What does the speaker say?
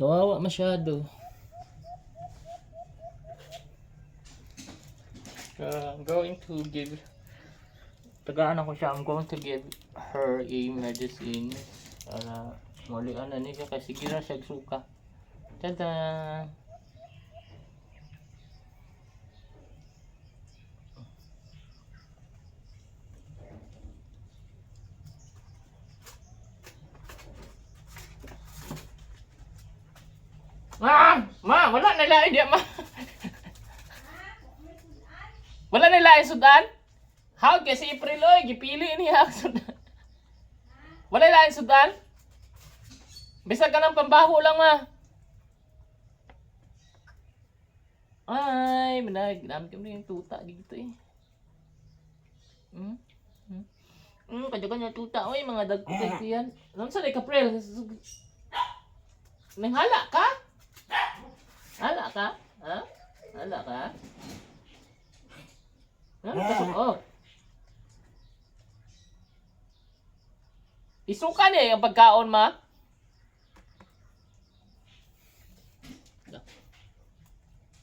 Kawawa masyado. I'm going to give tagaan ako siya. I'm going to give her a medicine para muli ano niya kasi gira siya suka. Tada! Ma, wala na lain diya, ma. Wala na lain sudan? How kasi April oy, gipili niya ang sudan. Wala lain sudan? Bisag ka ng pambaho lang, ma. Ay, ginamit ko na yung tuta dito eh. Kadyagan yung tuta, oy, mga dagko yan. Ano sa day, April? Nanghala ka? Hala ka? Ha? Hala ka? Ha? Pasok, oh. Isuka niya yung pagkaon, ma?